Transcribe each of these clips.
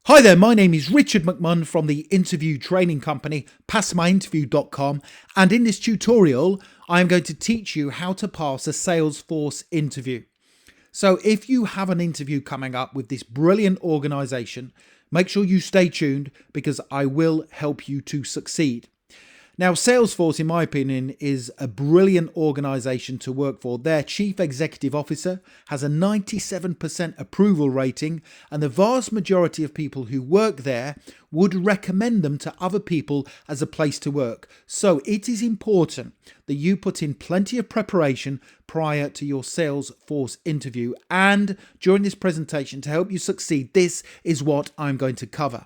Hi there, my name is Richard McMunn from the interview training company passmyinterview.com, and in this tutorial I am going to teach you how to pass a Salesforce interview. So if you have an interview coming up with this brilliant organization, make sure you stay tuned because I will help you to succeed. Now, Salesforce, in my opinion, is a brilliant organization to work for. Their chief executive officer has a 97% approval rating, and the vast majority of people who work there would recommend them to other people as a place to work. So it is important that you put in plenty of preparation prior to your Salesforce interview. And during this presentation, to help you succeed, this is what I'm going to cover.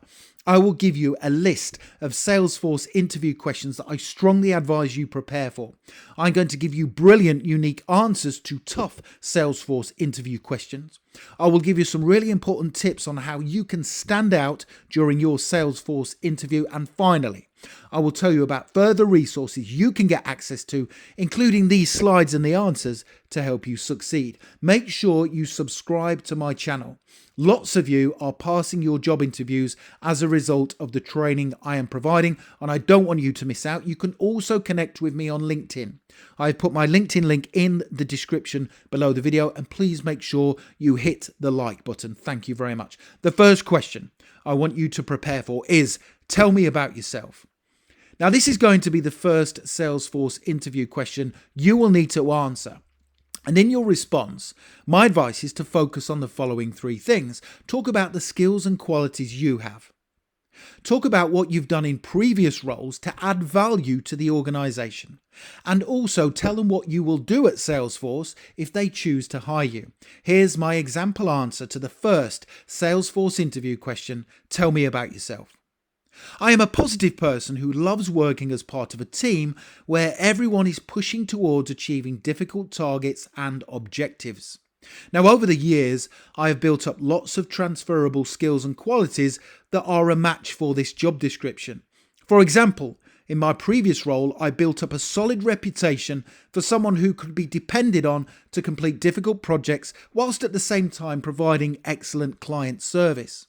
I will give you a list of Salesforce interview questions that I strongly advise you prepare for. I'm going to give you brilliant, unique answers to tough Salesforce interview questions. I will give you some really important tips on how you can stand out during your Salesforce interview. And finally, I will tell you about further resources you can get access to, including these slides and the answers to help you succeed. Make sure you subscribe to my channel. Lots of you are passing your job interviews as a result of the training I am providing, and I don't want you to miss out. You can also connect with me on LinkedIn. I've put my LinkedIn link in the description below the video, and please make sure you hit the like button. Thank you very much. The first question I want you to prepare for is, tell me about yourself. Now, this is going to be the first Salesforce interview question you will need to answer. And in your response, my advice is to focus on the following three things. Talk about the skills and qualities you have. Talk about what you've done in previous roles to add value to the organization. And also tell them what you will do at Salesforce if they choose to hire you. Here's my example answer to the first Salesforce interview question. Tell me about yourself. I am a positive person who loves working as part of a team where everyone is pushing towards achieving difficult targets and objectives. Now, over the years, I have built up lots of transferable skills and qualities that are a match for this job description. For example, in my previous role, I built up a solid reputation for someone who could be depended on to complete difficult projects whilst at the same time providing excellent client service.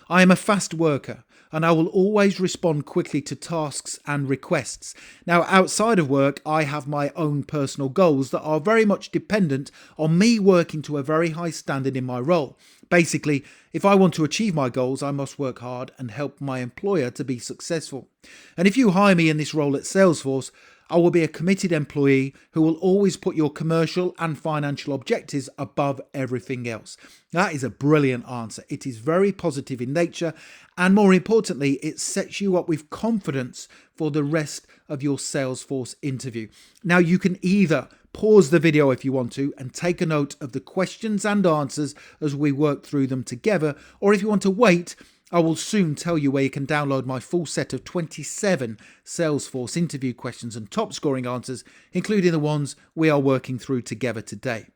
I am a fast worker, and I will always respond quickly to tasks and requests. Now, outside of work, I have my own personal goals that are very much dependent on me working to a very high standard in my role. Basically, if I want to achieve my goals, I must work hard and help my employer to be successful. And if you hire me in this role at Salesforce, I will be a committed employee who will always put your commercial and financial objectives above everything else. That is a brilliant answer. It is very positive in nature, and more importantly, it sets you up with confidence for the rest of your Salesforce interview. Now, you can either pause the video if you want to and take a note of the questions and answers as we work through them together, or if you want to wait, I will soon tell you where you can download my full set of 27 Salesforce interview questions and top scoring answers, including the ones we are working through together today.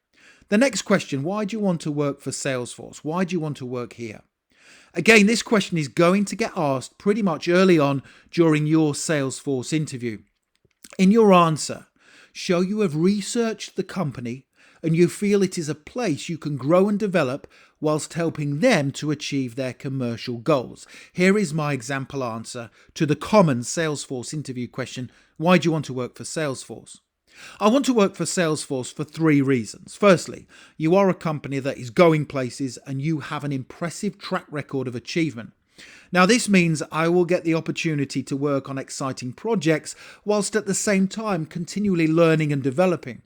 The next question, why do you want to work for Salesforce? Why do you want to work here? Again, this question is going to get asked pretty much early on during your Salesforce interview. In your answer, show you have researched the company and you feel it is a place you can grow and develop whilst helping them to achieve their commercial goals. Here is my example answer to the common Salesforce interview question, why do you want to work for Salesforce? I want to work for Salesforce for three reasons. Firstly, you are a company that is going places and you have an impressive track record of achievement. Now, this means I will get the opportunity to work on exciting projects whilst at the same time continually learning and developing.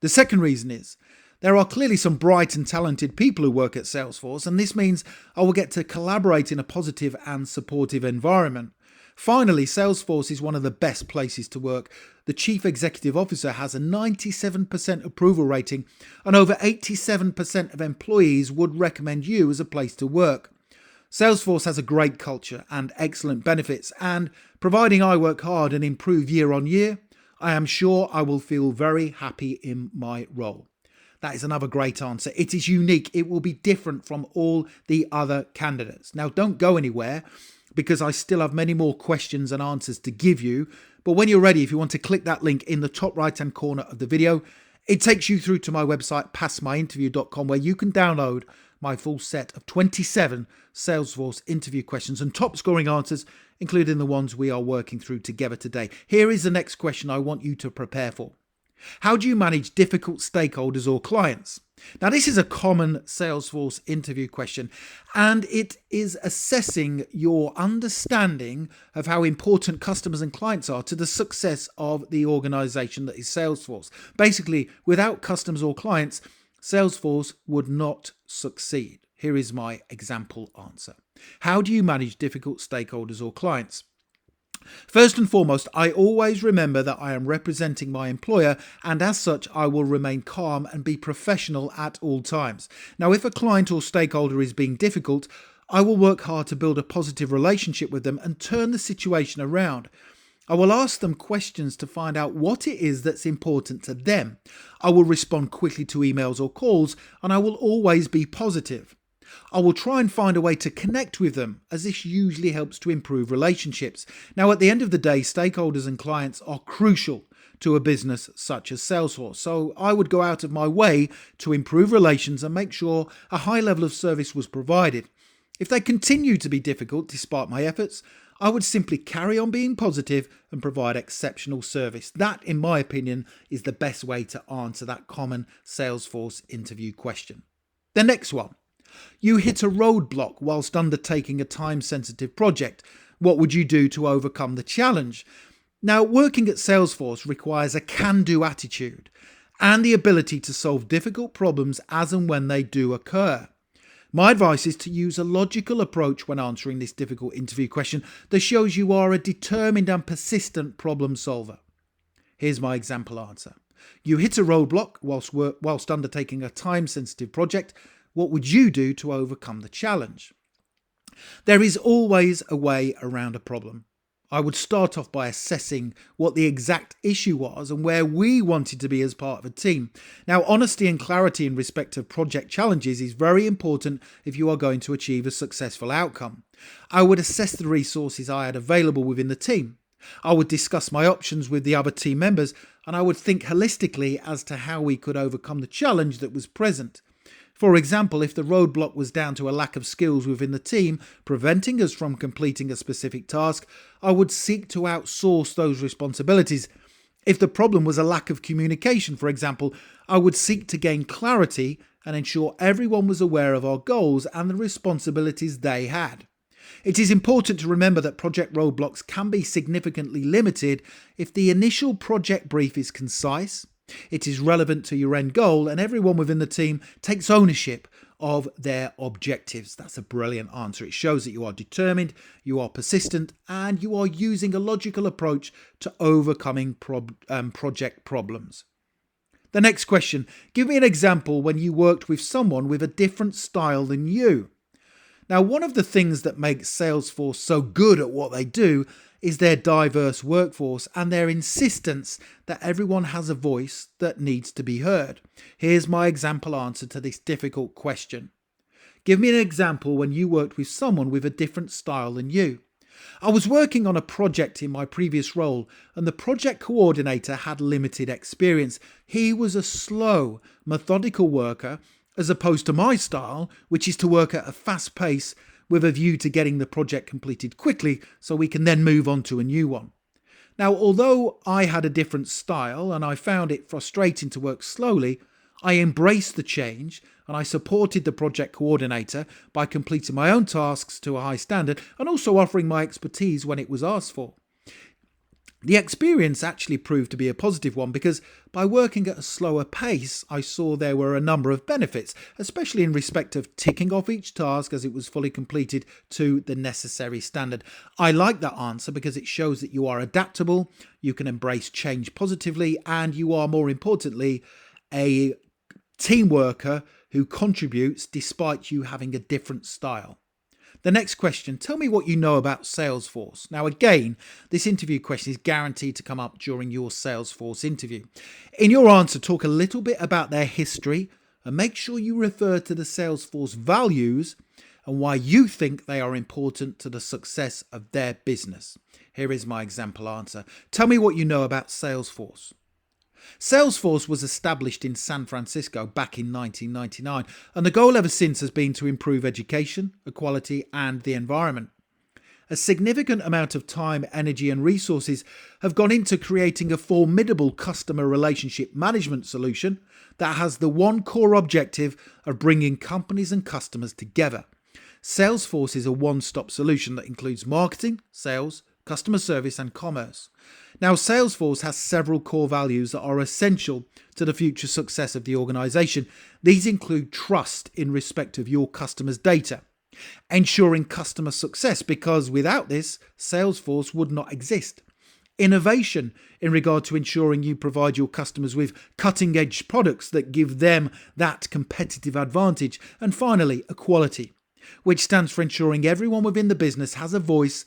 The second reason is there are clearly some bright and talented people who work at Salesforce, and this means I will get to collaborate in a positive and supportive environment. Finally, Salesforce is one of the best places to work. The Chief Executive Officer has a 97% approval rating, and over 87% of employees would recommend you as a place to work. Salesforce has a great culture and excellent benefits, and providing I work hard and improve year on year, I am sure I will feel very happy in my role. That is another great answer. It is unique. It will be different from all the other candidates. Now, don't go anywhere because I still have many more questions and answers to give you. But when you're ready, if you want to click that link in the top right-hand corner of the video, it takes you through to my website, passmyinterview.com, where you can download my full set of 27 Salesforce interview questions and top scoring answers, including the ones we are working through together today. Here is the next question I want you to prepare for. How do you manage difficult stakeholders or clients? Now, this is a common Salesforce interview question, and it is assessing your understanding of how important customers and clients are to the success of the organization that is Salesforce. Basically, without customers or clients, Salesforce would not succeed. Here is my example answer. How do you manage difficult stakeholders or clients? First and foremost, I always remember that I am representing my employer, and as such, I will remain calm and be professional at all times. Now, if a client or stakeholder is being difficult, I will work hard to build a positive relationship with them and turn the situation around. I will ask them questions to find out what it is that's important to them. I will respond quickly to emails or calls, and I will always be positive. I will try and find a way to connect with them, as this usually helps to improve relationships. Now, at the end of the day, stakeholders and clients are crucial to a business such as Salesforce. So I would go out of my way to improve relations and make sure a high level of service was provided. If they continue to be difficult despite my efforts, I would simply carry on being positive and provide exceptional service. That, in my opinion, is the best way to answer that common Salesforce interview question. The next one. You hit a roadblock whilst undertaking a time-sensitive project. What would you do to overcome the challenge? Now, working at Salesforce requires a can-do attitude and the ability to solve difficult problems as and when they do occur. My advice is to use a logical approach when answering this difficult interview question that shows you are a determined and persistent problem solver. Here's my example answer. You hit a roadblock whilst undertaking a time-sensitive project. What would you do to overcome the challenge? There is always a way around a problem. I would start off by assessing what the exact issue was and where we wanted to be as part of a team. Now, honesty and clarity in respect of project challenges is very important if you are going to achieve a successful outcome. I would assess the resources I had available within the team. I would discuss my options with the other team members, and I would think holistically as to how we could overcome the challenge that was present. For example, if the roadblock was down to a lack of skills within the team, preventing us from completing a specific task, I would seek to outsource those responsibilities. If the problem was a lack of communication, for example, I would seek to gain clarity and ensure everyone was aware of our goals and the responsibilities they had. It is important to remember that project roadblocks can be significantly limited if the initial project brief is concise, it is relevant to your end goal, and everyone within the team takes ownership of their objectives. That's a brilliant answer. It shows that you are determined, you are persistent, and you are using a logical approach to overcoming project problems. The next question. Give me an example when you worked with someone with a different style than you. Now, one of the things that makes Salesforce so good at what they do is their diverse workforce and their insistence that everyone has a voice that needs to be heard. Here's my example answer to this difficult question. Give me an example when you worked with someone with a different style than you. I was working on a project in my previous role, and the project coordinator had limited experience. He was a slow, methodical worker, as opposed to my style, which is to work at a fast pace with a view to getting the project completed quickly so we can then move on to a new one. Now, although I had a different style and I found it frustrating to work slowly, I embraced the change and I supported the project coordinator by completing my own tasks to a high standard and also offering my expertise when it was asked for. The experience actually proved to be a positive one because by working at a slower pace, I saw there were a number of benefits, especially in respect of ticking off each task as it was fully completed to the necessary standard. I like that answer because it shows that you are adaptable, you can embrace change positively, and you are, more importantly, a team worker who contributes despite you having a different style. The next question, tell me what you know about Salesforce. Now again, this interview question is guaranteed to come up during your Salesforce interview. In your answer, talk a little bit about their history and make sure you refer to the Salesforce values and why you think they are important to the success of their business. Here is my example answer. Tell me what you know about Salesforce. Salesforce was established in San Francisco back in 1999, and the goal ever since has been to improve education, equality, and the environment. A significant amount of time, energy, and resources have gone into creating a formidable customer relationship management solution that has the one core objective of bringing companies and customers together. Salesforce is a one-stop solution that includes marketing, sales, customer service, and commerce. Now, Salesforce has several core values that are essential to the future success of the organization. These include trust in respect of your customers' data, ensuring customer success, because without this, Salesforce would not exist. Innovation in regard to ensuring you provide your customers with cutting-edge products that give them that competitive advantage. And finally, equality, which stands for ensuring everyone within the business has a voice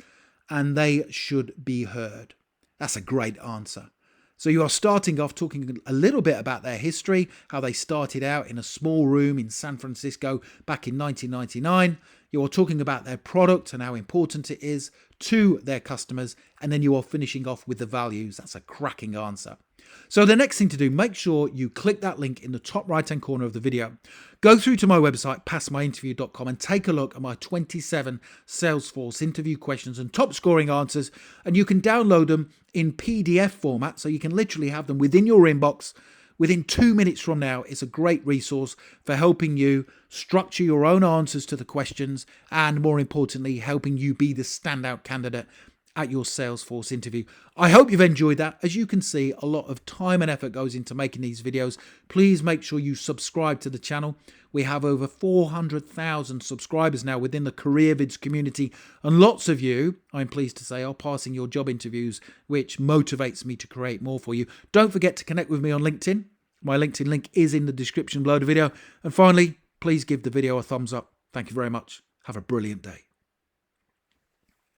and they should be heard. That's a great answer. So you are starting off talking a little bit about their history, how they started out in a small room in San Francisco back in 1999. You are talking about their product and how important it is to their customers. And then you are finishing off with the values. That's a cracking answer. So the next thing to do, make sure you click that link in the top right-hand corner of the video. Go through to my website, passmyinterview.com, and take a look at my 27 Salesforce interview questions and top scoring answers. And you can download them in PDF format, so you can literally have them within your inbox within 2 minutes from now. It's a great resource for helping you structure your own answers to the questions and, more importantly, helping you be the standout candidate at your Salesforce interview. I hope you've enjoyed that. As you can see, a lot of time and effort goes into making these videos. Please make sure you subscribe to the channel. We have over 400,000 subscribers now within the CareerVids community, and lots of you, I'm pleased to say, are passing your job interviews, which motivates me to create more for you. Don't forget to connect with me on LinkedIn. My LinkedIn link is in the description below the video. And finally, please give the video a thumbs up. Thank you very much. Have a brilliant day.